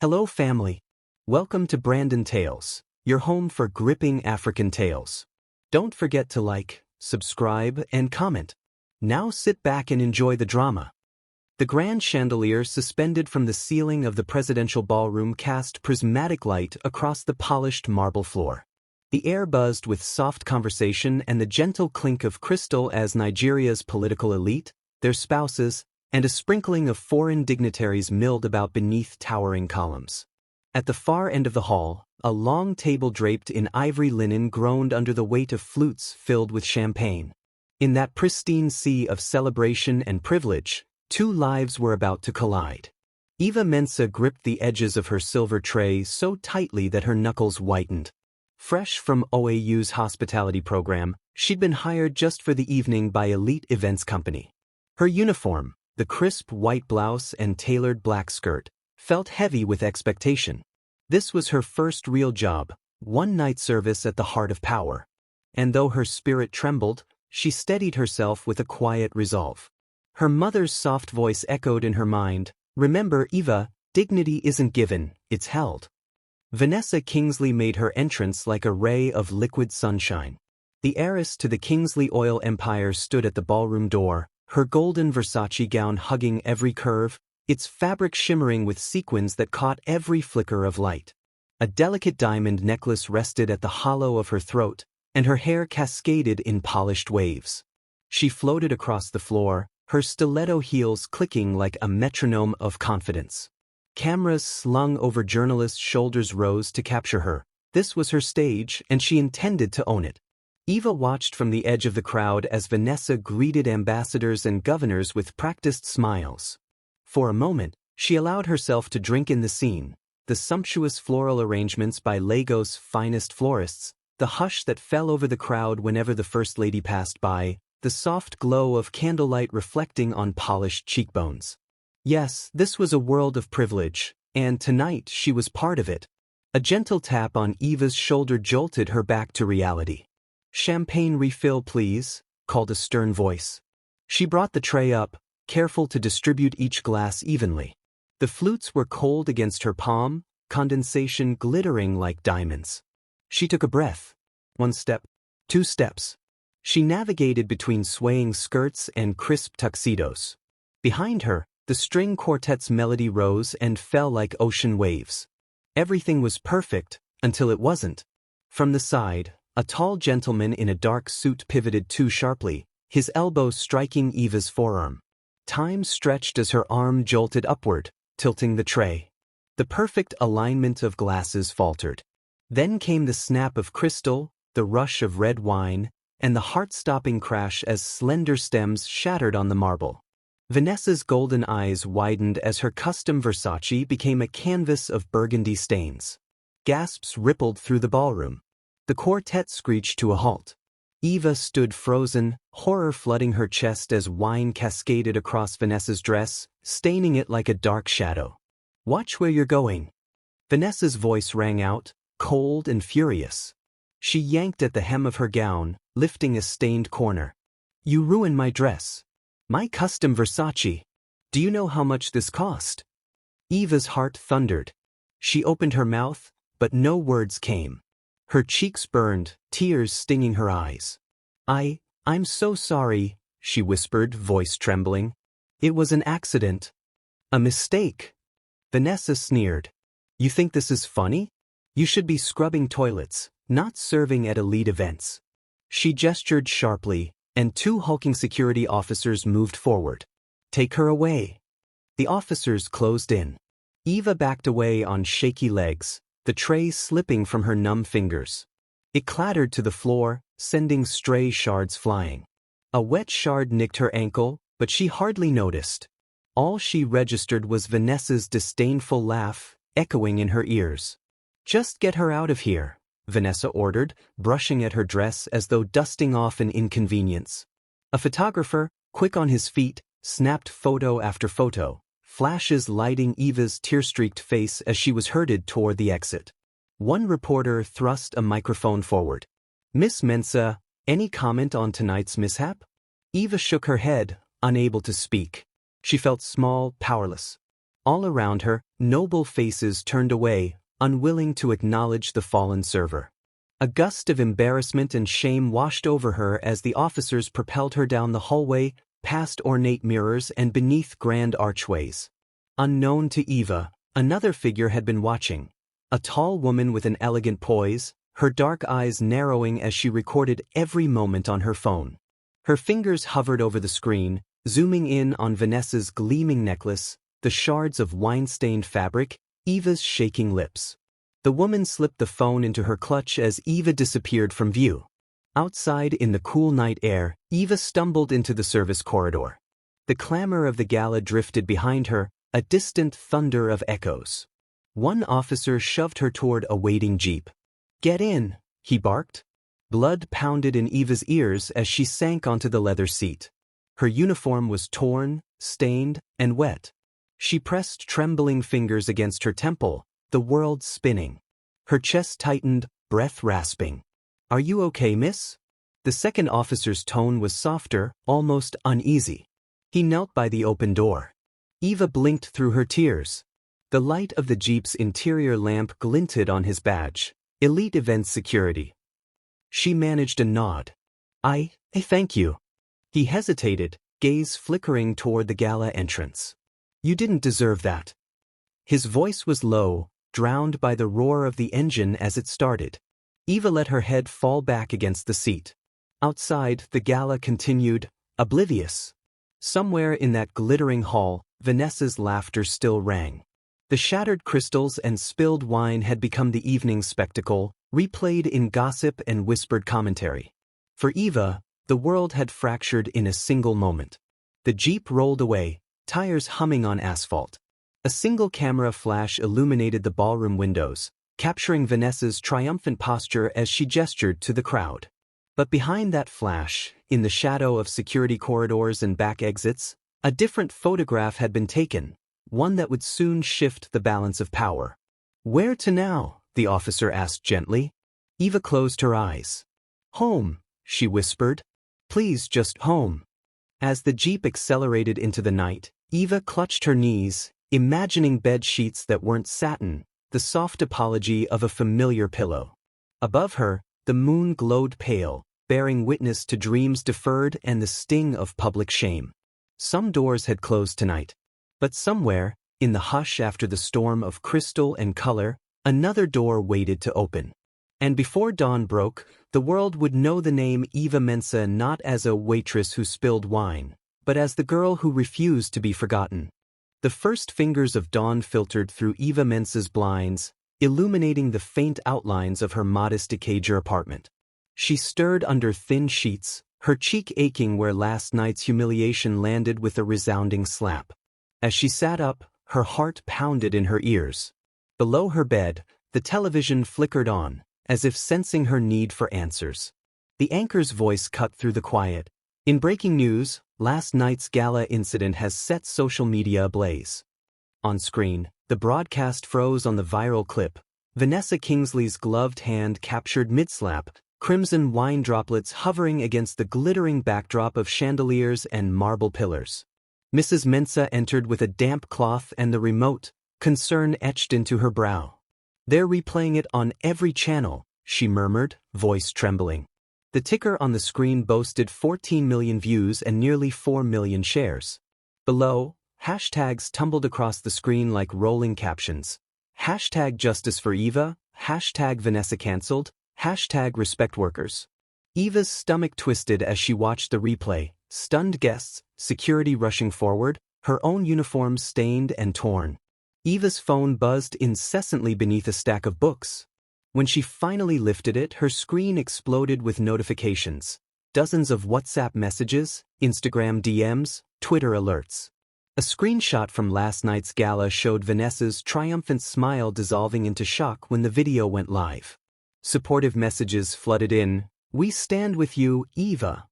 Hello family. Welcome to Brandon Tales, your home for gripping African tales. Don't forget to like, subscribe, and comment. Now sit back and enjoy the drama. The grand chandelier suspended from the ceiling of the presidential ballroom cast prismatic light across the polished marble floor. The air buzzed with soft conversation and the gentle clink of crystal as Nigeria's political elite, their spouses, and a sprinkling of foreign dignitaries milled about beneath towering columns. At the far end of the hall, a long table draped in ivory linen groaned under the weight of flutes filled with champagne. In that pristine sea of celebration and privilege, two lives were about to collide. Eva Mensah gripped the edges of her silver tray so tightly that her knuckles whitened. Fresh from OAU's hospitality program, she'd been hired just for the evening by Elite Events Company. Her uniform, the crisp white blouse and tailored black skirt, felt heavy with expectation. This was her first real job, one night service at the heart of power. And though her spirit trembled, she steadied herself with a quiet resolve. Her mother's soft voice echoed in her mind, "Remember, Eva, dignity isn't given, it's held." Vanessa Kingsley made her entrance like a ray of liquid sunshine. The heiress to the Kingsley oil empire stood at the ballroom door, her golden Versace gown hugging every curve, its fabric shimmering with sequins that caught every flicker of light. A delicate diamond necklace rested at the hollow of her throat, and her hair cascaded in polished waves. She floated across the floor, her stiletto heels clicking like a metronome of confidence. Cameras slung over journalists' shoulders rose to capture her. This was her stage, and she intended to own it. Eva watched from the edge of the crowd as Vanessa greeted ambassadors and governors with practiced smiles. For a moment, she allowed herself to drink in the scene, the sumptuous floral arrangements by Lagos' finest florists, the hush that fell over the crowd whenever the First Lady passed by, the soft glow of candlelight reflecting on polished cheekbones. Yes, this was a world of privilege, and tonight she was part of it. A gentle tap on Eva's shoulder jolted her back to reality. "Champagne refill, please," called a stern voice. She brought the tray up, careful to distribute each glass evenly. The flutes were cold against her palm, condensation glittering like diamonds. She took a breath. 1 step, 2 steps. She navigated between swaying skirts and crisp tuxedos. Behind her, the string quartet's melody rose and fell like ocean waves. Everything was perfect, until it wasn't. From the side, a tall gentleman in a dark suit pivoted too sharply, his elbow striking Eva's forearm. Time stretched as her arm jolted upward, tilting the tray. The perfect alignment of glasses faltered. Then came the snap of crystal, the rush of red wine, and the heart-stopping crash as slender stems shattered on the marble. Vanessa's golden eyes widened as her custom Versace became a canvas of burgundy stains. Gasps rippled through the ballroom. The quartet screeched to a halt. Eva stood frozen, horror flooding her chest as wine cascaded across Vanessa's dress, staining it like a dark shadow. "Watch where you're going." Vanessa's voice rang out, cold and furious. She yanked at the hem of her gown, lifting a stained corner. "You ruined my dress. My custom Versace. Do you know how much this cost?" Eva's heart thundered. She opened her mouth, but no words came. Her cheeks burned, tears stinging her eyes. I'm so sorry," she whispered, voice trembling. "It was an accident. A mistake." Vanessa sneered. "You think this is funny? You should be scrubbing toilets, not serving at elite events." She gestured sharply, and 2 hulking security officers moved forward. "Take her away." The officers closed in. Eva backed away on shaky legs, the tray slipping from her numb fingers. It clattered to the floor, sending stray shards flying. A wet shard nicked her ankle, but she hardly noticed. All she registered was Vanessa's disdainful laugh, echoing in her ears. "Just get her out of here," Vanessa ordered, brushing at her dress as though dusting off an inconvenience. A photographer, quick on his feet, snapped photo after photo, flashes lighting Eva's tear-streaked face as she was herded toward the exit. One reporter thrust a microphone forward. "Miss Mensah, any comment on tonight's mishap?" Eva shook her head, unable to speak. She felt small, powerless. All around her, noble faces turned away, unwilling to acknowledge the fallen server. A gust of embarrassment and shame washed over her as the officers propelled her down the hallway, past ornate mirrors and beneath grand archways. Unknown to Eva, another figure had been watching. A tall woman with an elegant poise, her dark eyes narrowing as she recorded every moment on her phone. Her fingers hovered over the screen, zooming in on Vanessa's gleaming necklace, the shards of wine-stained fabric, Eva's shaking lips. The woman slipped the phone into her clutch as Eva disappeared from view. Outside in the cool night air, Eva stumbled into the service corridor. The clamor of the gala drifted behind her, a distant thunder of echoes. One officer shoved her toward a waiting jeep. "Get in," he barked. Blood pounded in Eva's ears as she sank onto the leather seat. Her uniform was torn, stained, and wet. She pressed trembling fingers against her temple, the world spinning. Her chest tightened, breath rasping. "Are you okay, miss?" The second officer's tone was softer, almost uneasy. He knelt by the open door. Eva blinked through her tears. The light of the jeep's interior lamp glinted on his badge, Elite Event Security. She managed a nod. I thank you." He hesitated, gaze flickering toward the gala entrance. "You didn't deserve that." His voice was low, drowned by the roar of the engine as it started. Eva let her head fall back against the seat. Outside, the gala continued, oblivious. Somewhere in that glittering hall, Vanessa's laughter still rang. The shattered crystals and spilled wine had become the evening's spectacle, replayed in gossip and whispered commentary. For Eva, the world had fractured in a single moment. The jeep rolled away, tires humming on asphalt. A single camera flash illuminated the ballroom windows, capturing Vanessa's triumphant posture as she gestured to the crowd. But behind that flash, in the shadow of security corridors and back exits, a different photograph had been taken, one that would soon shift the balance of power. "Where to now?" the officer asked gently. Eva closed her eyes. "Home," she whispered. "Please just home." As the jeep accelerated into the night, Eva clutched her knees, imagining bed sheets that weren't satin, the soft apology of a familiar pillow. Above her, the moon glowed pale, bearing witness to dreams deferred and the sting of public shame. Some doors had closed tonight. But somewhere, in the hush after the storm of crystal and color, another door waited to open. And before dawn broke, the world would know the name Eva Mensah not as a waitress who spilled wine, but as the girl who refused to be forgotten. The first fingers of dawn filtered through Eva Mensah's blinds, illuminating the faint outlines of her modest Decatur apartment. She stirred under thin sheets, her cheek aching where last night's humiliation landed with a resounding slap. As she sat up, her heart pounded in her ears. Below her bed, the television flickered on, as if sensing her need for answers. The anchor's voice cut through the quiet. "In breaking news, last night's gala incident has set social media ablaze." On screen, the broadcast froze on the viral clip. Vanessa Kingsley's gloved hand captured mid-slap, crimson wine droplets hovering against the glittering backdrop of chandeliers and marble pillars. Mrs. Mensah entered with a damp cloth and the remote, concern etched into her brow. "They're replaying it on every channel," she murmured, voice trembling. The ticker on the screen boasted 14 million views and nearly 4 million shares. Below, hashtags tumbled across the screen like rolling captions. Hashtag Justice for Eva, hashtag Vanessa cancelled, hashtag Respect Workers. Eva's stomach twisted as she watched the replay, stunned guests, security rushing forward, her own uniform stained and torn. Eva's phone buzzed incessantly beneath a stack of books. When she finally lifted it, her screen exploded with notifications. Dozens of WhatsApp messages, Instagram DMs, Twitter alerts. A screenshot from last night's gala showed Vanessa's triumphant smile dissolving into shock when the video went live. Supportive messages flooded in. "We stand with you, Eva."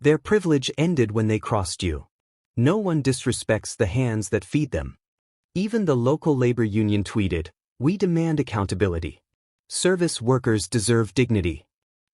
Their privilege ended when they crossed you. No one disrespects the hands that feed them. Even the local labor union tweeted, "We demand accountability. Service workers deserve dignity."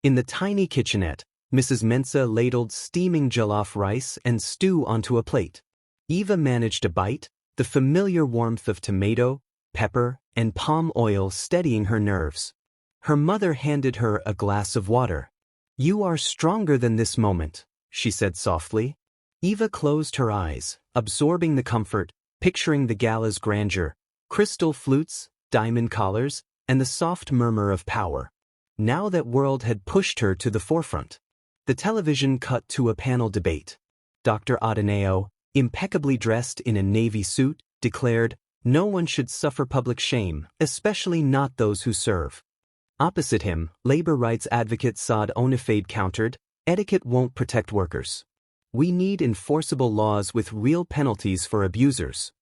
In the tiny kitchenette, Mrs. Mensah ladled steaming jollof rice and stew onto a plate. Eva managed a bite, the familiar warmth of tomato, pepper, and palm oil steadying her nerves. Her mother handed her a glass of water. "You are stronger than this moment," she said softly. Eva closed her eyes, absorbing the comfort, picturing the gala's grandeur, crystal flutes, diamond collars, and the soft murmur of power. Now that world had pushed her to the forefront. The television cut to a panel debate. Dr. Adenao, impeccably dressed in a navy suit, declared, "No one should suffer public shame, especially not those who serve." Opposite him, labor rights advocate Saad Onifade countered, "Etiquette won't protect workers. We need enforceable laws with real penalties for abusers."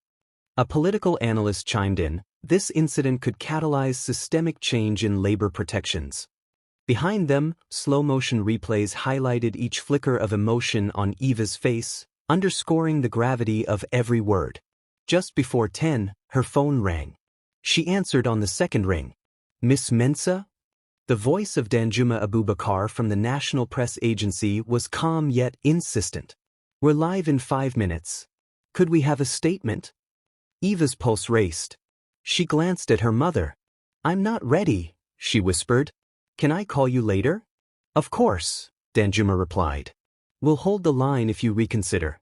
A political analyst chimed in, "This incident could catalyze systemic change in labor protections." Behind them, slow-motion replays highlighted each flicker of emotion on Eva's face, underscoring the gravity of every word. Just before 10, her phone rang. She answered on the second ring. "Miss Mensah?" The voice of Danjuma Abubakar from the National Press Agency was calm yet insistent. "We're live in 5 minutes. Could we have a statement?" Eva's pulse raced. She glanced at her mother. "I'm not ready," she whispered. "Can I call you later?" "Of course," Danjuma replied. "We'll hold the line if you reconsider."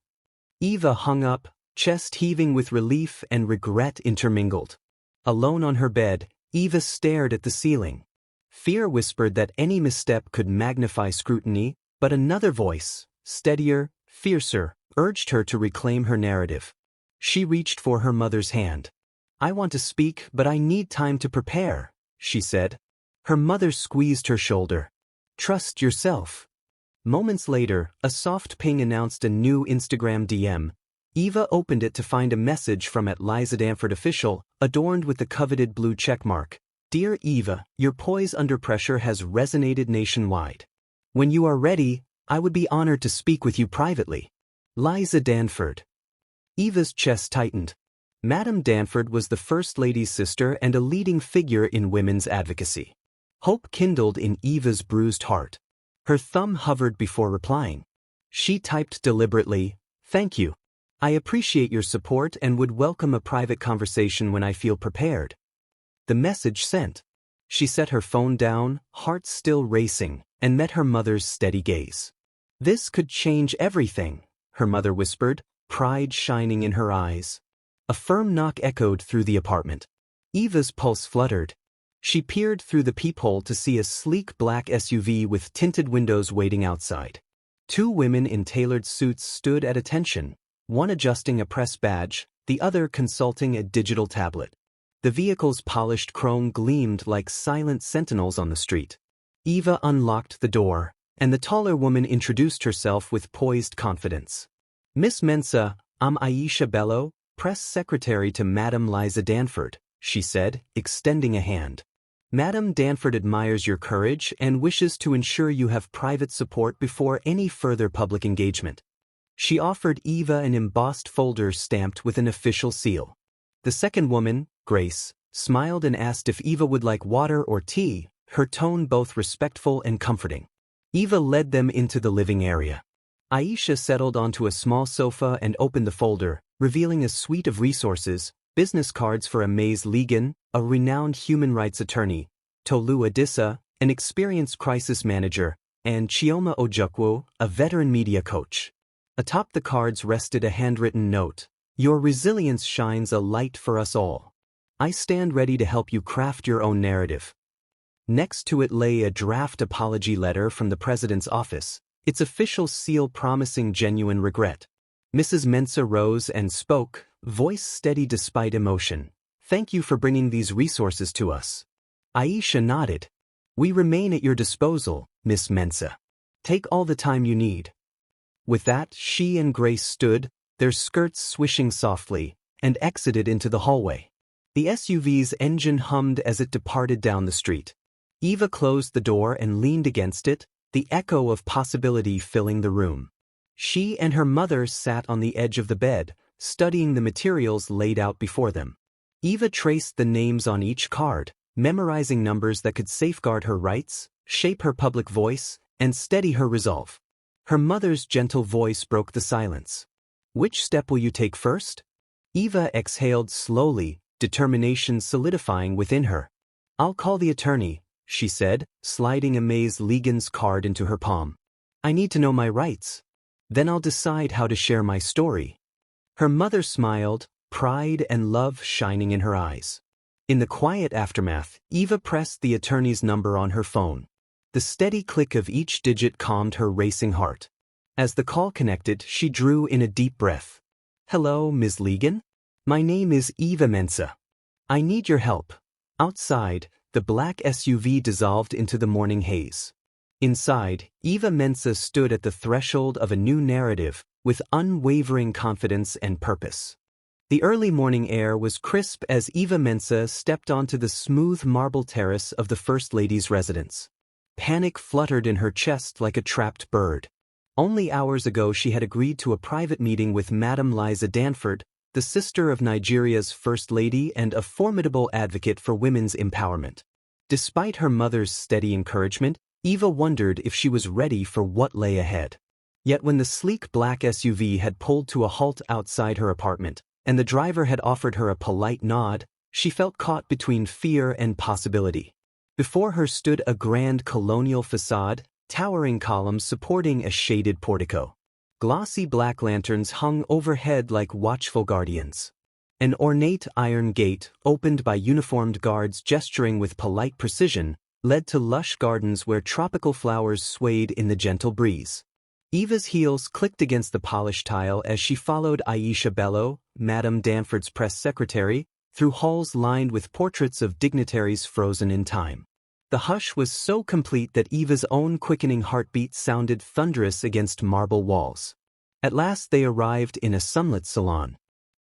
Eva hung up, chest heaving with relief and regret intermingled. Alone on her bed, Eva stared at the ceiling. Fear whispered that any misstep could magnify scrutiny, but another voice, steadier, fiercer, urged her to reclaim her narrative. She reached for her mother's hand. "I want to speak, but I need time to prepare," she said. Her mother squeezed her shoulder. "Trust yourself." Moments later, a soft ping announced a new Instagram DM. Eva opened it to find a message from @LizaDanford official, adorned with the coveted blue checkmark. "Dear Eva, your poise under pressure has resonated nationwide. When you are ready, I would be honored to speak with you privately. Liza Danford." Eva's chest tightened. Madame Danford was the First Lady's sister and a leading figure in women's advocacy. Hope kindled in Eva's bruised heart. Her thumb hovered before replying. She typed deliberately, "Thank you. I appreciate your support and would welcome a private conversation when I feel prepared." The message sent. She set her phone down, heart still racing, and met her mother's steady gaze. "This could change everything," her mother whispered, pride shining in her eyes. A firm knock echoed through the apartment. Eva's pulse fluttered. She peered through the peephole to see a sleek black SUV with tinted windows waiting outside. 2 women in tailored suits stood at attention, one adjusting a press badge, the other consulting a digital tablet. The vehicle's polished chrome gleamed like silent sentinels on the street. Eva unlocked the door, and the taller woman introduced herself with poised confidence. "Miss Mensah, I'm Aisha Bello, press secretary to Madame Liza Danford," she said, extending a hand. "Madame Danford admires your courage and wishes to ensure you have private support before any further public engagement." She offered Eva an embossed folder stamped with an official seal. The second woman, Grace, smiled and asked if Eva would like water or tea, her tone both respectful and comforting. Eva led them into the living area. Aisha settled onto a small sofa and opened the folder, revealing a suite of resources: business cards for Amaze Ligon, a renowned human rights attorney, Tolu Adissa, an experienced crisis manager, and Chioma Ojukwu, a veteran media coach. Atop the cards rested a handwritten note: "Your resilience shines a light for us all. I stand ready to help you craft your own narrative." Next to it lay a draft apology letter from the president's office, its official seal promising genuine regret. Mrs. Mensah rose and spoke, voice steady despite emotion. "Thank you for bringing these resources to us." Aisha nodded. "We remain at your disposal, Miss Mensah. Take all the time you need." With that, she and Grace stood, their skirts swishing softly, and exited into the hallway. The SUV's engine hummed as it departed down the street. Eva closed the door and leaned against it, the echo of possibility filling the room. She and her mother sat on the edge of the bed, studying the materials laid out before them. Eva traced the names on each card, memorizing numbers that could safeguard her rights, shape her public voice, and steady her resolve. Her mother's gentle voice broke the silence. "Which step will you take first?" Eva exhaled slowly, determination solidifying within her. "I'll call the attorney," she said, sliding a Mays Ligon's card into her palm. "I need to know my rights. Then I'll decide how to share my story." Her mother smiled, pride and love shining in her eyes. In the quiet aftermath, Eva pressed the attorney's number on her phone. The steady click of each digit calmed her racing heart. As the call connected, she drew in a deep breath. "Hello, Ms. Ligon? My name is Eva Mensah. I need your help." Outside, the black SUV dissolved into the morning haze. Inside, Eva Mensah stood at the threshold of a new narrative, with unwavering confidence and purpose. The early morning air was crisp as Eva Mensah stepped onto the smooth marble terrace of the First Lady's residence. Panic fluttered in her chest like a trapped bird. Only hours ago she had agreed to a private meeting with Madam Liza Danford, the sister of Nigeria's First Lady and a formidable advocate for women's empowerment. Despite her mother's steady encouragement, Eva wondered if she was ready for what lay ahead. Yet when the sleek black SUV had pulled to a halt outside her apartment, and the driver had offered her a polite nod, she felt caught between fear and possibility. Before her stood a grand colonial facade, towering columns supporting a shaded portico. Glossy black lanterns hung overhead like watchful guardians. An ornate iron gate, opened by uniformed guards gesturing with polite precision, led to lush gardens where tropical flowers swayed in the gentle breeze. Eva's heels clicked against the polished tile as she followed Aisha Bello, Madame Danford's press secretary, through halls lined with portraits of dignitaries frozen in time. The hush was so complete that Eva's own quickening heartbeat sounded thunderous against marble walls. At last they arrived in a sunlit salon.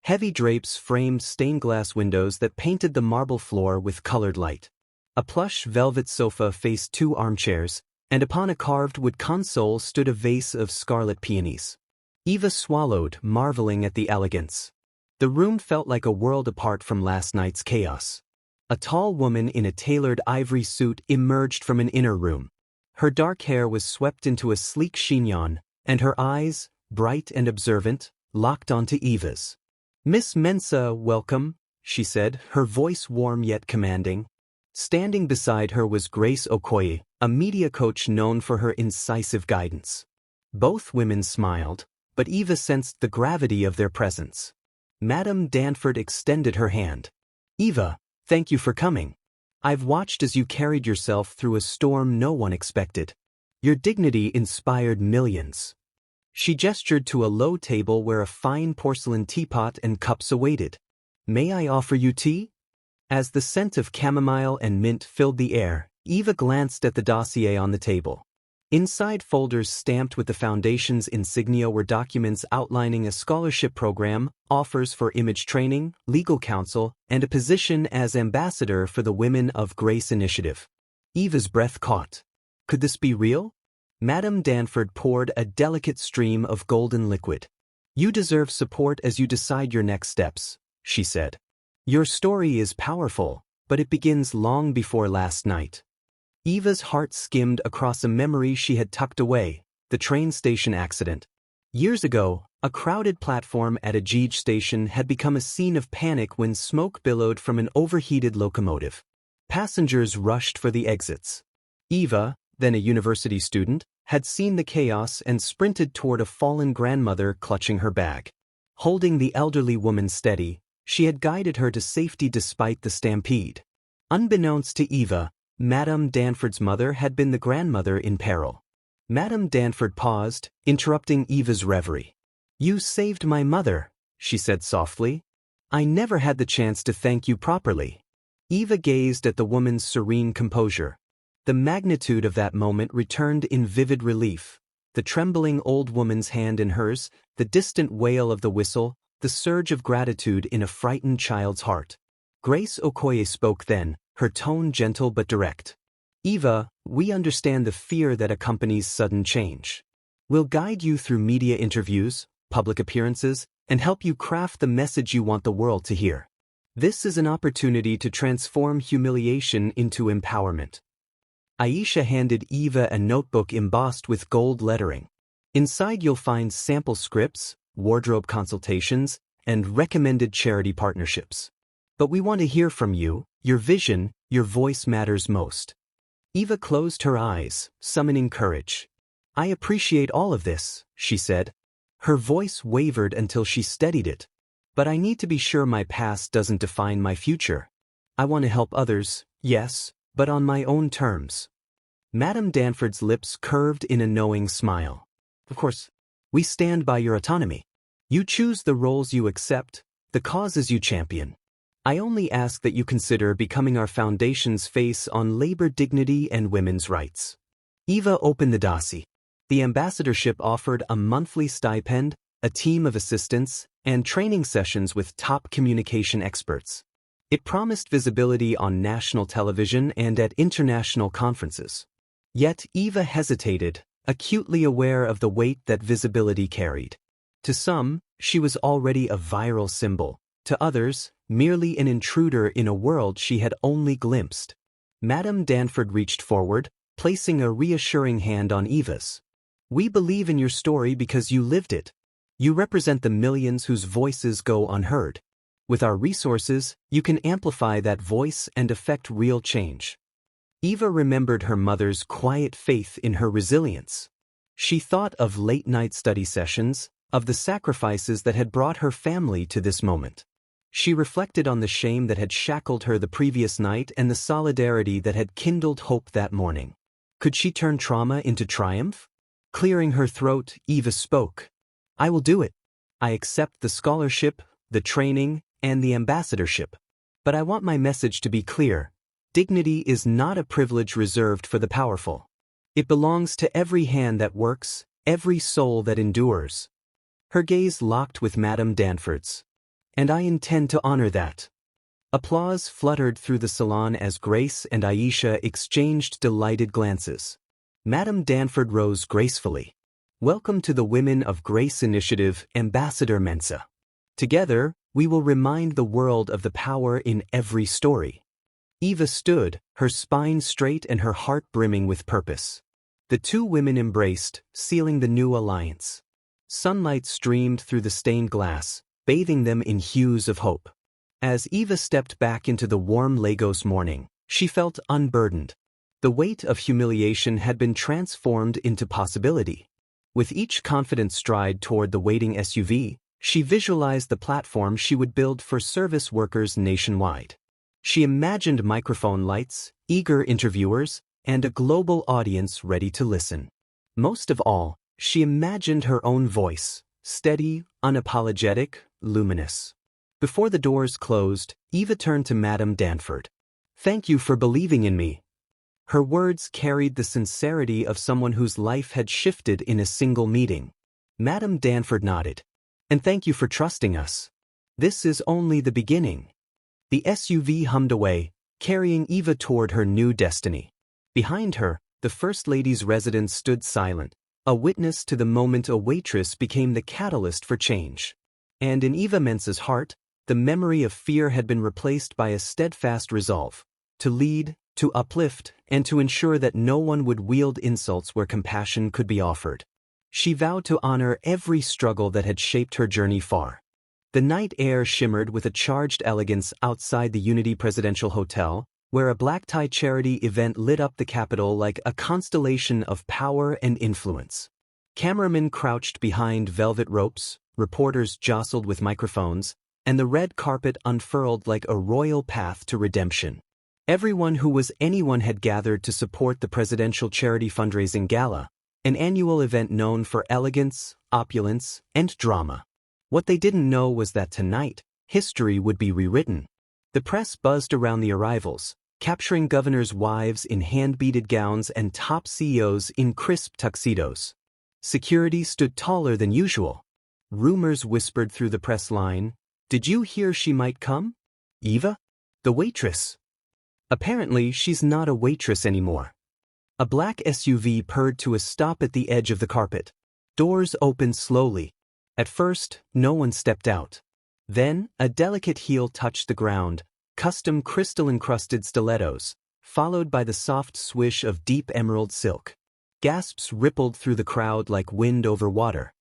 Heavy drapes framed stained-glass windows that painted the marble floor with colored light. A plush velvet sofa faced two armchairs, and upon a carved wood console stood a vase of scarlet peonies. Eva swallowed, marveling at the elegance. The room felt like a world apart from last night's chaos. A tall woman in a tailored ivory suit emerged from an inner room. Her dark hair was swept into a sleek chignon, and her eyes, bright and observant, locked onto Eva's. "Miss Mensah, welcome," she said, her voice warm yet commanding. Standing beside her was Grace Okoye, a media coach known for her incisive guidance. Both women smiled, but Eva sensed the gravity of their presence. Madame Danford extended her hand. "Eva, thank you for coming. I've watched as you carried yourself through a storm no one expected. Your dignity inspired millions." She gestured to a low table where a fine porcelain teapot and cups awaited. "May I offer you tea?" As the scent of chamomile and mint filled the air, Eva glanced at the dossier on the table. Inside folders stamped with the foundation's insignia were documents outlining a scholarship program, offers for image training, legal counsel, and a position as ambassador for the Women of Grace initiative. Eva's breath caught. Could this be real? Madame Danford poured a delicate stream of golden liquid. "You deserve support as you decide your next steps," she said. "Your story is powerful, but it begins long before last night." Eva's heart skimmed across a memory she had tucked away, the train station accident. Years ago, a crowded platform at a gauge station had become a scene of panic when smoke billowed from an overheated locomotive. Passengers rushed for the exits. Eva, then a university student, had seen the chaos and sprinted toward a fallen grandmother clutching her bag. Holding the elderly woman steady, she had guided her to safety despite the stampede. Unbeknownst to Eva, Madame Danford's mother had been the grandmother in peril. Madame Danford paused, interrupting Eva's reverie. "You saved my mother," she said softly. "I never had the chance to thank you properly." Eva gazed at the woman's serene composure. The magnitude of that moment returned in vivid relief. The trembling old woman's hand in hers, the distant wail of the whistle, the surge of gratitude in a frightened child's heart. Grace Okoye spoke then, her tone gentle but direct. "Eva, we understand the fear that accompanies sudden change. We'll guide you through media interviews, public appearances, and help you craft the message you want the world to hear. This is an opportunity to transform humiliation into empowerment." Aisha handed Eva a notebook embossed with gold lettering. "Inside you'll find sample scripts, wardrobe consultations, and recommended charity partnerships. But we want to hear from you, your vision, your voice matters most. Eva closed her eyes, summoning courage. I appreciate all of this, she said. Her voice wavered until she steadied it. But I need to be sure my past doesn't define my future. I want to help others, yes, but on my own terms. Madame Danford's lips curved in a knowing smile. Of course, we stand by your autonomy. You choose the roles you accept, the causes you champion. I only ask that you consider becoming our foundation's face on labor dignity and women's rights. Eva opened the dossier. The ambassadorship offered a monthly stipend, a team of assistants, and training sessions with top communication experts. It promised visibility on national television and at international conferences. Yet Eva hesitated, acutely aware of the weight that visibility carried. To some, she was already a viral symbol. To others, merely an intruder in a world she had only glimpsed. Madame Danford reached forward, placing a reassuring hand on Eva's. We believe in your story because you lived it. You represent the millions whose voices go unheard. With our resources, you can amplify that voice and affect real change. Eva remembered her mother's quiet faith in her resilience. She thought of late-night study sessions, of the sacrifices that had brought her family to this moment. She reflected on the shame that had shackled her the previous night and the solidarity that had kindled hope that morning. Could she turn trauma into triumph? Clearing her throat, Eva spoke. I will do it. I accept the scholarship, the training, and the ambassadorship. But I want my message to be clear. Dignity is not a privilege reserved for the powerful. It belongs to every hand that works, every soul that endures. Her gaze locked with Madame Danford's. And I intend to honor that. Applause fluttered through the salon as Grace and Aisha exchanged delighted glances. Madame Danford rose gracefully. Welcome to the Women of Grace Initiative, Ambassador Mensah. Together, we will remind the world of the power in every story. Eva stood, her spine straight and her heart brimming with purpose. The two women embraced, sealing the new alliance. Sunlight streamed through the stained glass, bathing them in hues of hope. As Eva stepped back into the warm Lagos morning, she felt unburdened. The weight of humiliation had been transformed into possibility. With each confident stride toward the waiting SUV, she visualized the platform she would build for service workers nationwide. She imagined microphone lights, eager interviewers, and a global audience ready to listen. Most of all, she imagined her own voice, steady, unapologetic, luminous. Before the doors closed, Eva turned to Madame Danford. Thank you for believing in me. Her words carried the sincerity of someone whose life had shifted in a single meeting. Madame Danford nodded. And thank you for trusting us. This is only the beginning. The SUV hummed away, carrying Eva toward her new destiny. Behind her, the First Lady's residence stood silent, a witness to the moment a waitress became the catalyst for change. And in Eva Mensah's heart, the memory of fear had been replaced by a steadfast resolve to lead, to uplift, and to ensure that no one would wield insults where compassion could be offered. She vowed to honor every struggle that had shaped her journey far. The night air shimmered with a charged elegance outside the Unity Presidential Hotel, where a black-tie charity event lit up the Capitol like a constellation of power and influence. Cameramen crouched behind velvet ropes, reporters jostled with microphones, and the red carpet unfurled like a royal path to redemption. Everyone who was anyone had gathered to support the presidential charity fundraising gala, an annual event known for elegance, opulence, and drama. What they didn't know was that tonight, history would be rewritten. The press buzzed around the arrivals, capturing governors' wives in hand-beaded gowns and top CEOs in crisp tuxedos. Security stood taller than usual. Rumors whispered through the press line, "Did you hear she might come? Eva? The waitress." Apparently, she's not a waitress anymore. A black SUV purred to a stop at the edge of the carpet. Doors opened slowly. At first, no one stepped out. Then, a delicate heel touched the ground, custom crystal-encrusted stilettos, followed by the soft swish of deep emerald silk. Gasps rippled through the crowd like wind over water.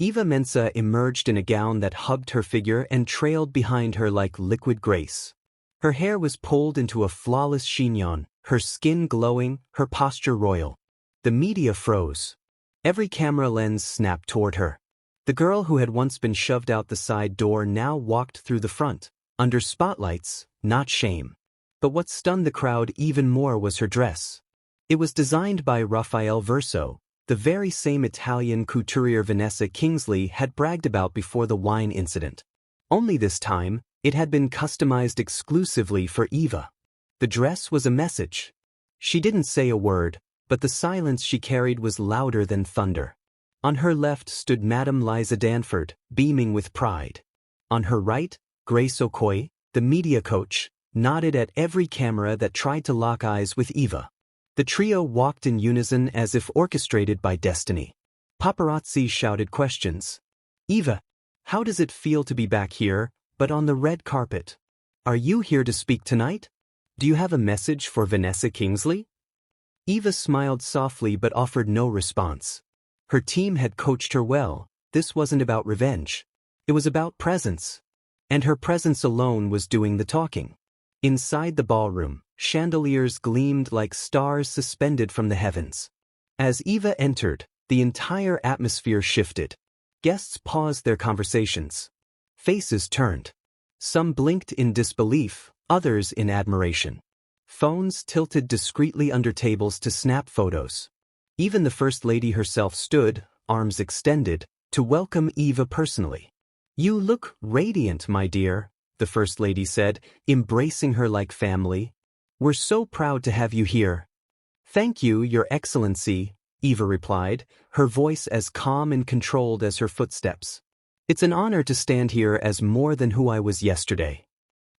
Eva Mensah emerged in a gown that hugged her figure and trailed behind her like liquid grace. Her hair was pulled into a flawless chignon, her skin glowing, her posture royal. The media froze. Every camera lens snapped toward her. The girl who had once been shoved out the side door now walked through the front, under spotlights, not shame. But what stunned the crowd even more was her dress. It was designed by Raffaele Verso, the very same Italian couturier Vanessa Kingsley had bragged about before the wine incident. Only this time, it had been customized exclusively for Eva. The dress was a message. She didn't say a word, but the silence she carried was louder than thunder. On her left stood Madame Liza Danford, beaming with pride. On her right, Grace Okoye, the media coach, nodded at every camera that tried to lock eyes with Eva. The trio walked in unison as if orchestrated by destiny. Paparazzi shouted questions. Eva, how does it feel to be back here, but on the red carpet? Are you here to speak tonight? Do you have a message for Vanessa Kingsley? Eva smiled softly but offered no response. Her team had coached her well. This wasn't about revenge. It was about presence. And her presence alone was doing the talking. Inside the ballroom, chandeliers gleamed like stars suspended from the heavens. As Eva entered, the entire atmosphere shifted. Guests paused their conversations. Faces turned. Some blinked in disbelief, others in admiration. Phones tilted discreetly under tables to snap photos. Even the First Lady herself stood, arms extended, to welcome Eva personally. "You look radiant, my dear," the First Lady said, embracing her like family. "We're so proud to have you here." "Thank you, Your Excellency," Eva replied, her voice as calm and controlled as her footsteps. "It's an honor to stand here as more than who I was yesterday."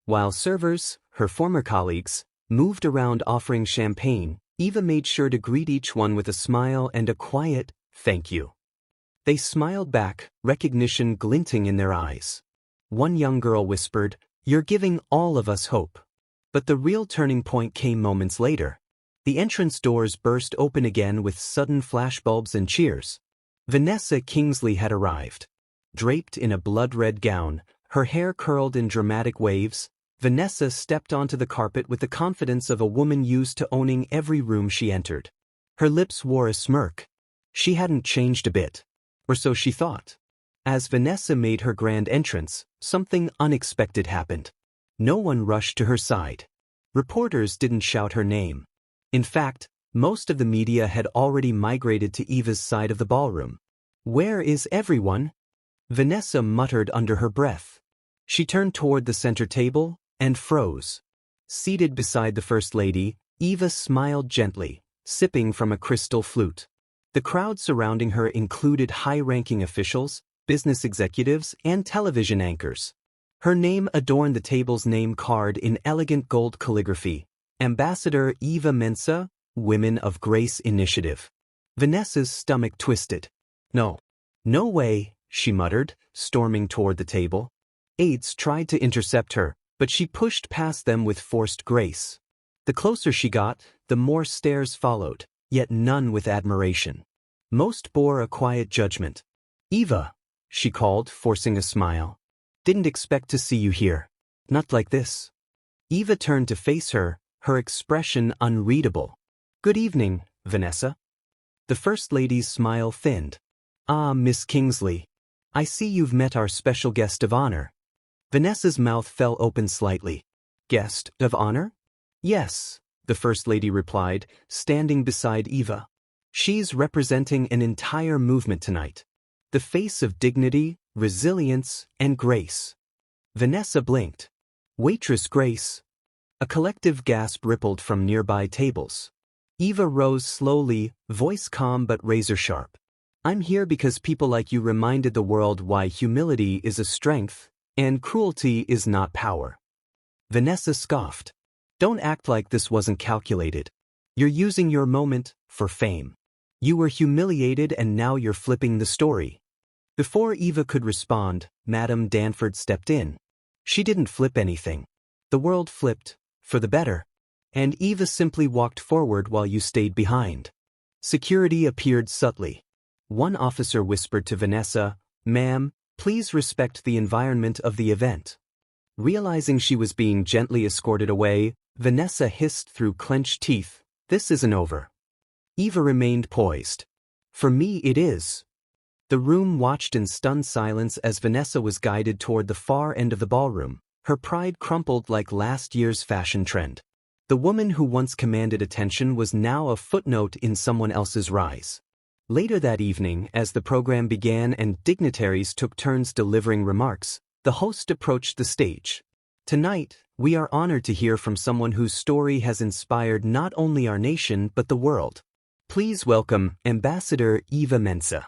While servers, her former colleagues, moved around offering champagne, Eva made sure to greet each one with a smile and a quiet, "Thank you." They smiled back, recognition glinting in their eyes. One young girl whispered, "You're giving all of us hope." But the real turning point came moments later. The entrance doors burst open again with sudden flashbulbs and cheers. Vanessa Kingsley had arrived. Draped in a blood-red gown, her hair curled in dramatic waves, Vanessa stepped onto the carpet with the confidence of a woman used to owning every room she entered. Her lips wore a smirk. She hadn't changed a bit. Or so she thought. As Vanessa made her grand entrance, something unexpected happened. No one rushed to her side. Reporters didn't shout her name. In fact, most of the media had already migrated to Eva's side of the ballroom. "Where is everyone?" Vanessa muttered under her breath. She turned toward the center table and froze. Seated beside the First Lady, Eva smiled gently, sipping from a crystal flute. The crowd surrounding her included high-ranking officials, business executives, and television anchors. Her name adorned the table's name card in elegant gold calligraphy. Ambassador Eva Mensah, Women of Grace Initiative. Vanessa's stomach twisted. "No. No way," she muttered, storming toward the table. Aides tried to intercept her, but she pushed past them with forced grace. The closer she got, the more stares followed, yet none with admiration. Most bore a quiet judgment. "Eva," she called, forcing a smile. "Didn't expect to see you here. Not like this." Eva turned to face her, her expression unreadable. "Good evening, Vanessa." The First Lady's smile thinned. "Ah, Miss Kingsley. I see you've met our special guest of honor." Vanessa's mouth fell open slightly. "Guest of honor?" "Yes," the First Lady replied, standing beside Eva. "She's representing an entire movement tonight. The face of dignity, resilience, and grace." Vanessa blinked. "Waitress Grace." A collective gasp rippled from nearby tables. Eva rose slowly, voice calm but razor-sharp. "I'm here because people like you reminded the world why humility is a strength, and cruelty is not power." Vanessa scoffed. "Don't act like this wasn't calculated. You're using your moment for fame. You were humiliated and now you're flipping the story." Before Eva could respond, Madame Danford stepped in. She didn't flip anything. The world flipped, for the better. And Eva simply walked forward while you stayed behind. Security appeared subtly. One officer whispered to Vanessa, "Ma'am, please respect the environment of the event." Realizing she was being gently escorted away, Vanessa hissed through clenched teeth, "This isn't over." Eva remained poised. "For me it is." The room watched in stunned silence as Vanessa was guided toward the far end of the ballroom, her pride crumpled like last year's fashion trend. The woman who once commanded attention was now a footnote in someone else's rise. Later that evening, as the program began and dignitaries took turns delivering remarks, the host approached the stage. "Tonight, we are honored to hear from someone whose story has inspired not only our nation but the world. Please welcome Ambassador Eva Mensah."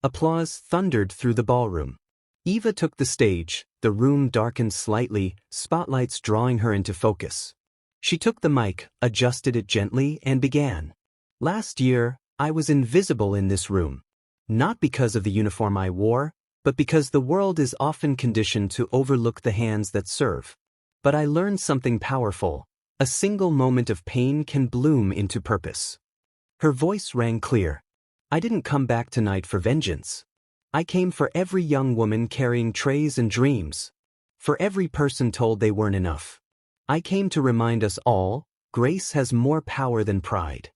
Applause thundered through the ballroom. Eva took the stage, the room darkened slightly, spotlights drawing her into focus. She took the mic, adjusted it gently, and began. "Last year, I was invisible in this room. Not because of the uniform I wore, but because the world is often conditioned to overlook the hands that serve. But I learned something powerful. A single moment of pain can bloom into purpose." Her voice rang clear. "I didn't come back tonight for vengeance. I came for every young woman carrying trays and dreams. For every person told they weren't enough. I came to remind us all, grace has more power than pride."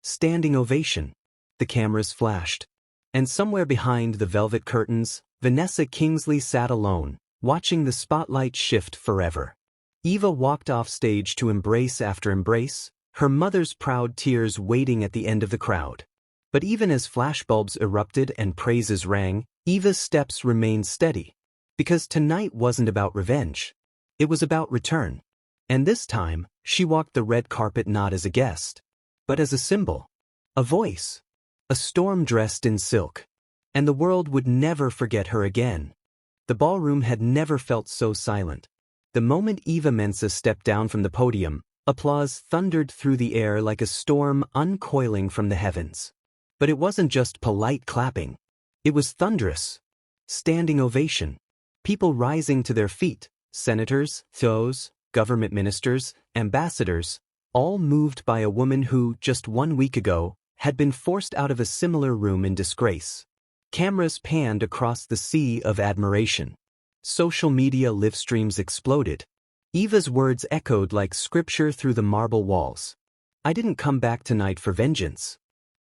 Standing ovation. The cameras flashed. And somewhere behind the velvet curtains, Vanessa Kingsley sat alone, watching the spotlight shift forever. Eva walked off stage to embrace after embrace, her mother's proud tears waiting at the end of the crowd. But even as flashbulbs erupted and praises rang, Eva's steps remained steady. Because tonight wasn't about revenge. It was about return. And this time, she walked the red carpet not as a guest, but as a symbol. A voice. A storm dressed in silk. And the world would never forget her again. The ballroom had never felt so silent. The moment Eva Mensah stepped down from the podium, applause thundered through the air like a storm uncoiling from the heavens. But it wasn't just polite clapping. It was thunderous. Standing ovation. People rising to their feet, senators, those, government ministers, ambassadors, all moved by a woman who, just 1 week ago, had been forced out of a similar room in disgrace. Cameras panned across the sea of admiration. Social media live streams exploded. Eva's words echoed like scripture through the marble walls. "I didn't come back tonight for vengeance.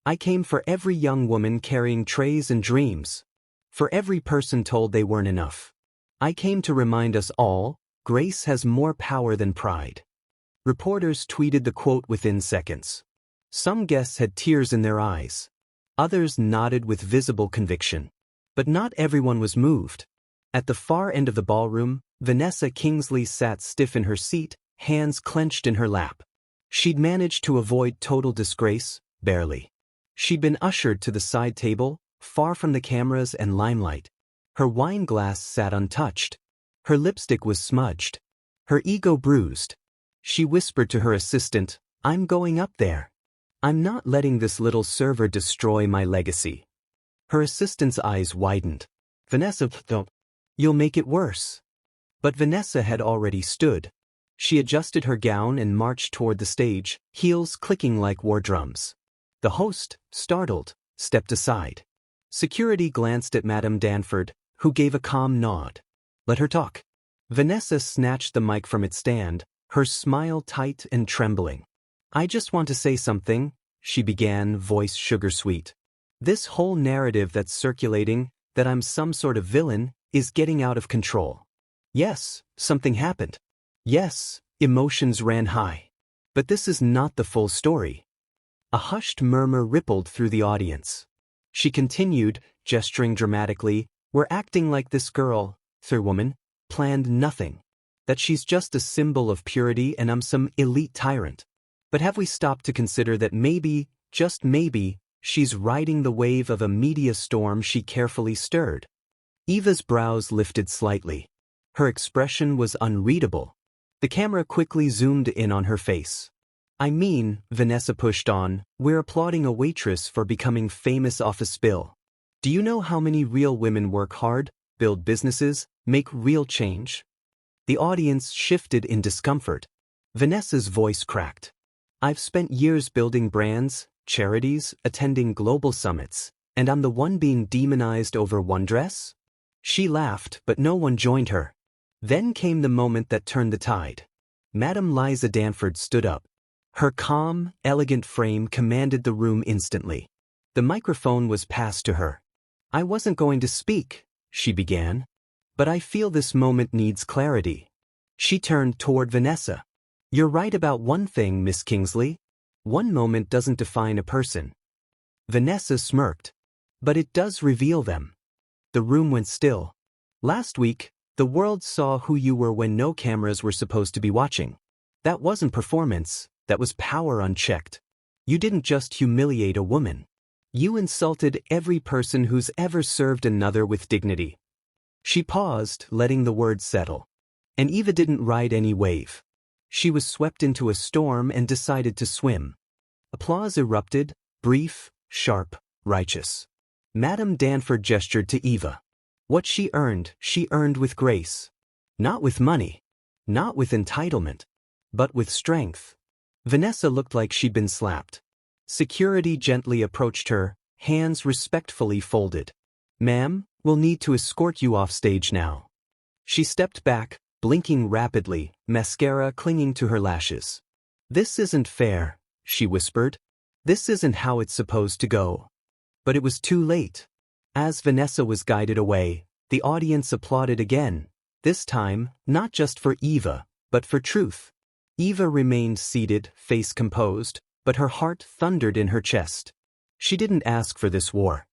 I came for every young woman carrying trays and dreams. For every person told they weren't enough. I came to remind us all, grace has more power than pride." Reporters tweeted the quote within seconds. Some guests had tears in their eyes. Others nodded with visible conviction. But not everyone was moved. At the far end of the ballroom, Vanessa Kingsley sat stiff in her seat, hands clenched in her lap. She'd managed to avoid total disgrace, barely. She'd been ushered to the side table, far from the cameras and limelight. Her wine glass sat untouched. Her lipstick was smudged. Her ego bruised. She whispered to her assistant, "I'm going up there. I'm not letting this little server destroy my legacy." Her assistant's eyes widened. "Vanessa, don't. You'll make it worse." But Vanessa had already stood. She adjusted her gown and marched toward the stage, heels clicking like war drums. The host, startled, stepped aside. Security glanced at Madame Danford, who gave a calm nod. "Let her talk." Vanessa snatched the mic from its stand, her smile tight and trembling. "I just want to say something," she began, voice sugar-sweet. "This whole narrative that's circulating, that I'm some sort of villain, is getting out of control. Yes, something happened. Yes, emotions ran high. But this is not the full story." A hushed murmur rippled through the audience. She continued, gesturing dramatically, "We're acting like this girl, third woman, planned nothing. That she's just a symbol of purity and I'm some elite tyrant. But have we stopped to consider that maybe, just maybe, she's riding the wave of a media storm she carefully stirred?" Eva's brows lifted slightly. Her expression was unreadable. The camera quickly zoomed in on her face. "I mean," Vanessa pushed on, "we're applauding a waitress for becoming famous off a spill. Do you know how many real women work hard, build businesses, make real change?" The audience shifted in discomfort. Vanessa's voice cracked. "I've spent years building brands, charities, attending global summits, And I'm the one being demonized over one dress? She laughed, but no one joined her. Then came the moment that turned the tide. Madame Liza Danford stood up. Her calm, elegant frame commanded the room instantly. The microphone was passed to her. I wasn't going to speak, she began. But I feel this moment needs clarity. She turned toward Vanessa. You're right about one thing, Miss Kingsley. One moment doesn't define a person. Vanessa smirked. But it does reveal them. The room went still. Last week, the world saw who you were when no cameras were supposed to be watching. That wasn't performance, that was power unchecked. You didn't just humiliate a woman. You insulted every person who's ever served another with dignity. She paused, letting the words settle. And Eva didn't ride any wave. She was swept into a storm and decided to swim. Applause erupted, brief, sharp, righteous. Madame Danford gestured to Eva. What she earned with grace. Not with money. Not with entitlement. But with strength. Vanessa looked like she'd been slapped. Security gently approached her, hands respectfully folded. Ma'am, we'll need to escort you off stage now. She stepped back, blinking rapidly, mascara clinging to her lashes. This isn't fair, she whispered. This isn't how it's supposed to go. But it was too late. As Vanessa was guided away, the audience applauded again, this time, not just for Eva, but for truth. Eva remained seated, face composed, but her heart thundered in her chest. She didn't ask for this war.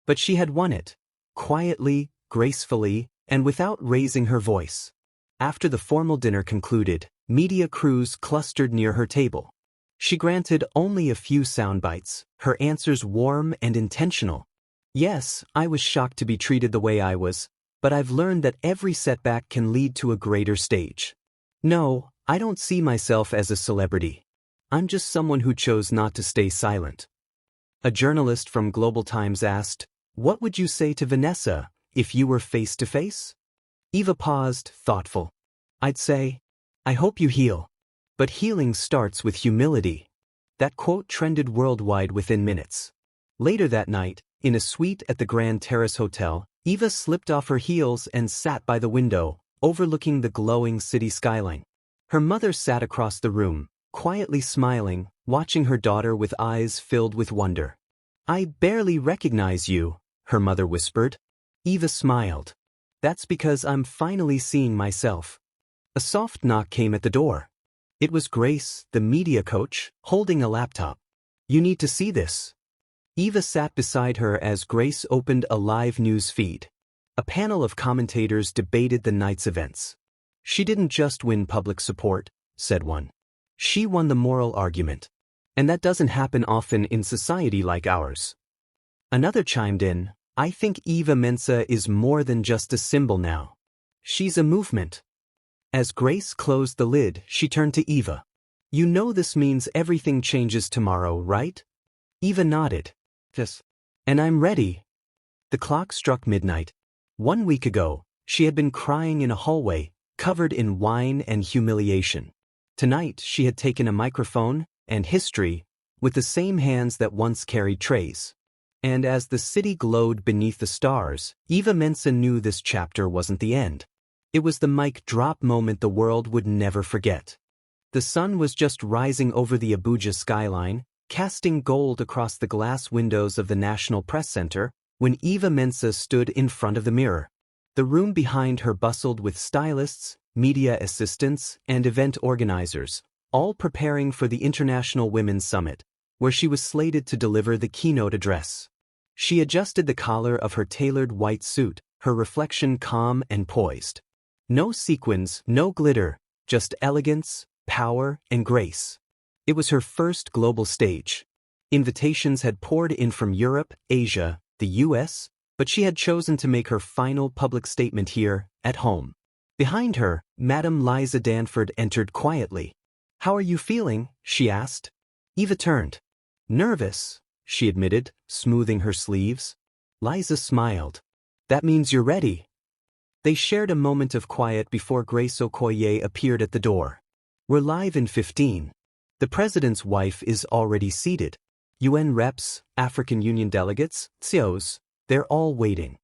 But she had won it. Quietly, gracefully, and without raising her voice. After the formal dinner concluded, media crews clustered near her table. She granted only a few soundbites, her answers warm and intentional. Yes, I was shocked to be treated the way I was, but I've learned that every setback can lead to a greater stage. No, I don't see myself as a celebrity. I'm just someone who chose not to stay silent. A journalist from Global Times asked, "What would you say to Vanessa if you were face to face?" Eva paused, thoughtful. I'd say, I hope you heal. But healing starts with humility. That quote trended worldwide within minutes. Later that night, in a suite at the Grand Terrace Hotel, Eva slipped off her heels and sat by the window, overlooking the glowing city skyline. Her mother sat across the room, quietly smiling, watching her daughter with eyes filled with wonder. I barely recognize you, her mother whispered. Eva smiled. That's because I'm finally seeing myself. A soft knock came at the door. It was Grace, the media coach, holding a laptop. You need to see this. Eva sat beside her as Grace opened a live news feed. A panel of commentators debated the night's events. She didn't just win public support, said one. She won the moral argument. And that doesn't happen often in society like ours. Another chimed in, I think Eva Mensah is more than just a symbol now. She's a movement. As Grace closed the lid, she turned to Eva. You know this means everything changes tomorrow, right? Eva nodded. Yes. And I'm ready. The clock struck midnight. 1 week ago, she had been crying in a hallway, covered in wine and humiliation. Tonight, she had taken a microphone and history with the same hands that once carried trays. And as the city glowed beneath the stars, Eva Mensah knew this chapter wasn't the end. It was the mic drop moment the world would never forget. The sun was just rising over the Abuja skyline, casting gold across the glass windows of the National Press Center, when Eva Mensah stood in front of the mirror. The room behind her bustled with stylists, media assistants, and event organizers, all preparing for the International Women's Summit, where she was slated to deliver the keynote address. She adjusted the collar of her tailored white suit, her reflection calm and poised. No sequins, no glitter, just elegance, power, and grace. It was her first global stage. Invitations had poured in from Europe, Asia, the US, but she had chosen to make her final public statement here, at home. Behind her, Madame Liza Danford entered quietly. How are you feeling? She asked. Eva turned. Nervous, she admitted, smoothing her sleeves. Liza smiled. That means you're ready. They shared a moment of quiet before Grace Okoye appeared at the door. We're live in 15. The president's wife is already seated. UN reps, African Union delegates, CEOs, they're all waiting.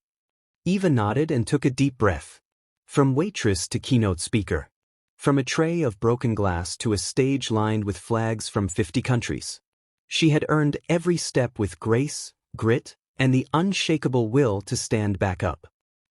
Eva nodded and took a deep breath. From waitress to keynote speaker. From a tray of broken glass to a stage lined with flags from 50 countries. She had earned every step with grace, grit, and the unshakable will to stand back up.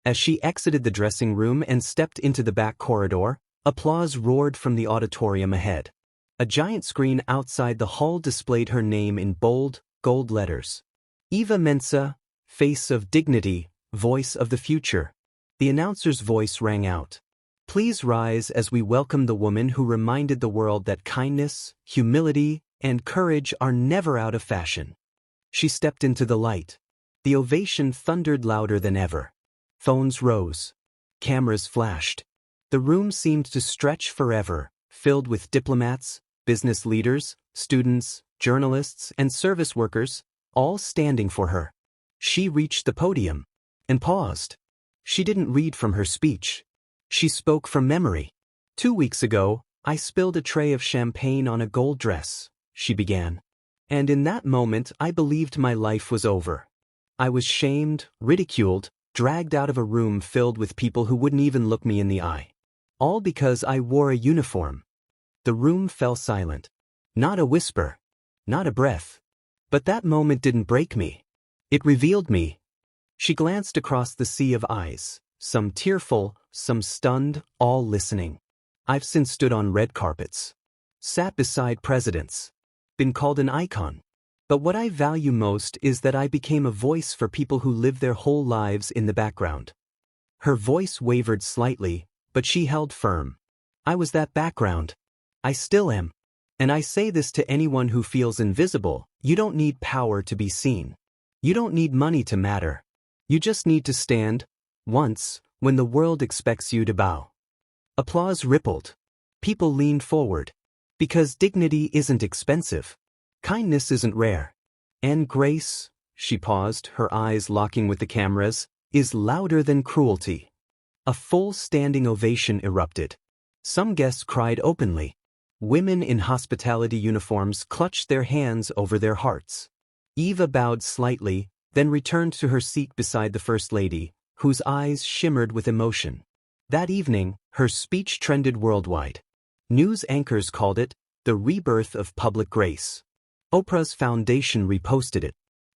As she exited the dressing room and stepped into the back corridor, applause roared from the auditorium ahead. A giant screen outside the hall displayed her name in bold, gold letters. Eva Mensah, face of dignity, voice of the future. The announcer's voice rang out. Please rise as we welcome the woman who reminded the world that kindness, humility, and courage are never out of fashion. She stepped into the light. The ovation thundered louder than ever. Phones rose. Cameras flashed. The room seemed to stretch forever, filled with diplomats, business leaders, students, journalists, and service workers, all standing for her. She reached the podium and paused. She didn't read from her speech. She spoke from memory. 2 weeks ago, I spilled a tray of champagne on a gold dress, she began. And in that moment I believed my life was over. I was shamed, ridiculed, dragged out of a room filled with people who wouldn't even look me in the eye. All because I wore a uniform. The room fell silent. Not a whisper. Not a breath. But that moment didn't break me. It revealed me. She glanced across the sea of eyes, some tearful, some stunned, all listening. I've since stood on red carpets. Sat beside presidents. Been called an icon. But what I value most is that I became a voice for people who live their whole lives in the background. Her voice wavered slightly, but she held firm. I was that background. I still am. And I say this to anyone who feels invisible: you don't need power to be seen. You don't need money to matter. You just need to stand, once, when the world expects you to bow. Applause rippled. People leaned forward. Because dignity isn't expensive. Kindness isn't rare. And grace, she paused, her eyes locking with the cameras, is louder than cruelty. A full standing ovation erupted. Some guests cried openly. Women in hospitality uniforms clutched their hands over their hearts. Eva bowed slightly, then returned to her seat beside the First Lady, whose eyes shimmered with emotion. That evening, her speech trended worldwide. News anchors called it the rebirth of public grace. Oprah's foundation reposted it.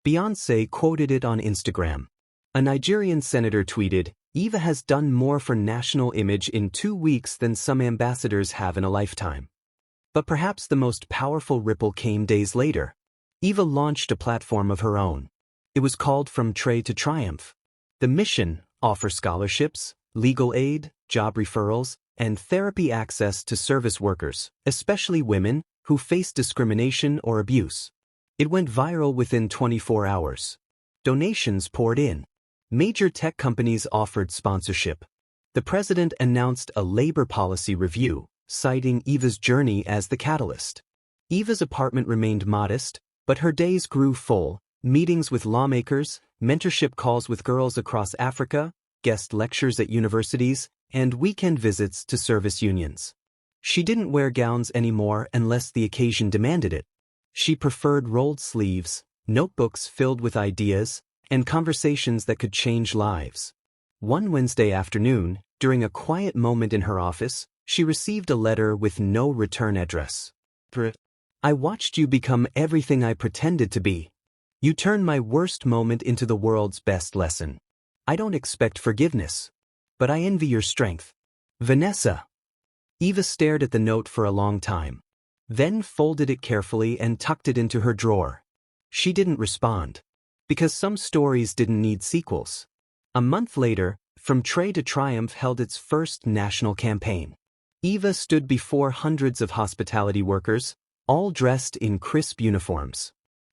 Beyoncé quoted it on Instagram. A Nigerian senator tweeted, Eva has done more for national image in 2 weeks than some ambassadors have in a lifetime. But perhaps the most powerful ripple came days later. Eva launched a platform of her own. It was called From Tray to Triumph. The mission: offer scholarships, legal aid, job referrals, and therapy access to service workers, especially women, who face discrimination or abuse. It went viral within 24 hours. Donations poured in. Major tech companies offered sponsorship. The president announced a labor policy review, citing Eva's journey as the catalyst. Eva's apartment remained modest, but her days grew full: meetings with lawmakers, mentorship calls with girls across Africa, guest lectures at universities, and weekend visits to service unions. She didn't wear gowns anymore unless the occasion demanded it. She preferred rolled sleeves, notebooks filled with ideas, and conversations that could change lives. One Wednesday afternoon, during a quiet moment in her office, she received a letter with no return address. I watched you become everything I pretended to be. You turned my worst moment into the world's best lesson. I don't expect forgiveness. But I envy your strength. Vanessa. Eva stared at the note for a long time. Then folded it carefully and tucked it into her drawer. She didn't respond. Because some stories didn't need sequels. A month later, From Tray to Triumph held its first national campaign. Eva stood before hundreds of hospitality workers, all dressed in crisp uniforms.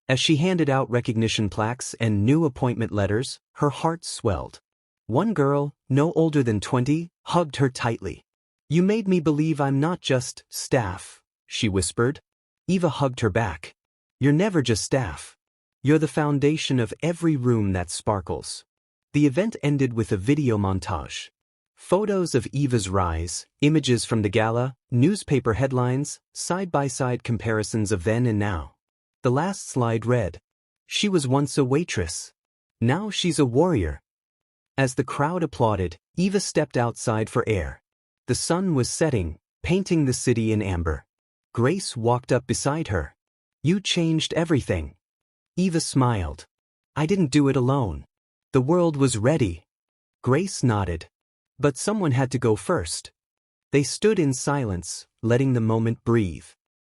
As she handed out recognition plaques and new appointment letters, her heart swelled. One girl, no older than 20, hugged her tightly. You made me believe I'm not just staff, she whispered. Eva hugged her back. You're never just staff. You're the foundation of every room that sparkles. The event ended with a video montage. Photos of Eva's rise, images from the gala, newspaper headlines, side-by-side comparisons of then and now. The last slide read, "She was once a waitress. Now she's a warrior." As the crowd applauded, Eva stepped outside for air. The sun was setting, painting the city in amber. Grace walked up beside her. "You changed everything." Eva smiled. "I didn't do it alone. The world was ready." Grace nodded. "But someone had to go first." They stood in silence, letting the moment breathe.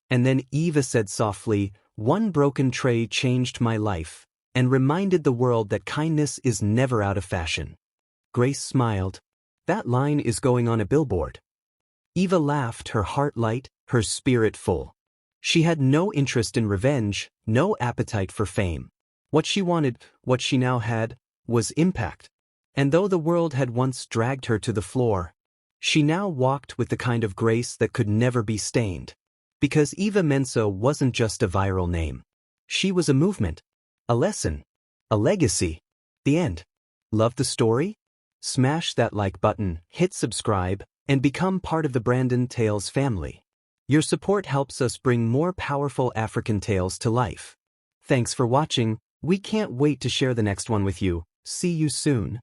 And then Eva said softly, "One broken tray changed my life, and reminded the world that kindness is never out of fashion." Grace smiled. "That line is going on a billboard." Eva laughed, her heart light, her spirit full. She had no interest in revenge, no appetite for fame. What she wanted, what she now had, was impact. And though the world had once dragged her to the floor, she now walked with the kind of grace that could never be stained. Because Eva Mensah wasn't just a viral name. She was a movement, a lesson, a legacy. The end. Love the story? Smash that like button, hit subscribe, and become part of the Brandon Tales family. Your support helps us bring more powerful African tales to life. Thanks for watching. We can't wait to share the next one with you. See you soon.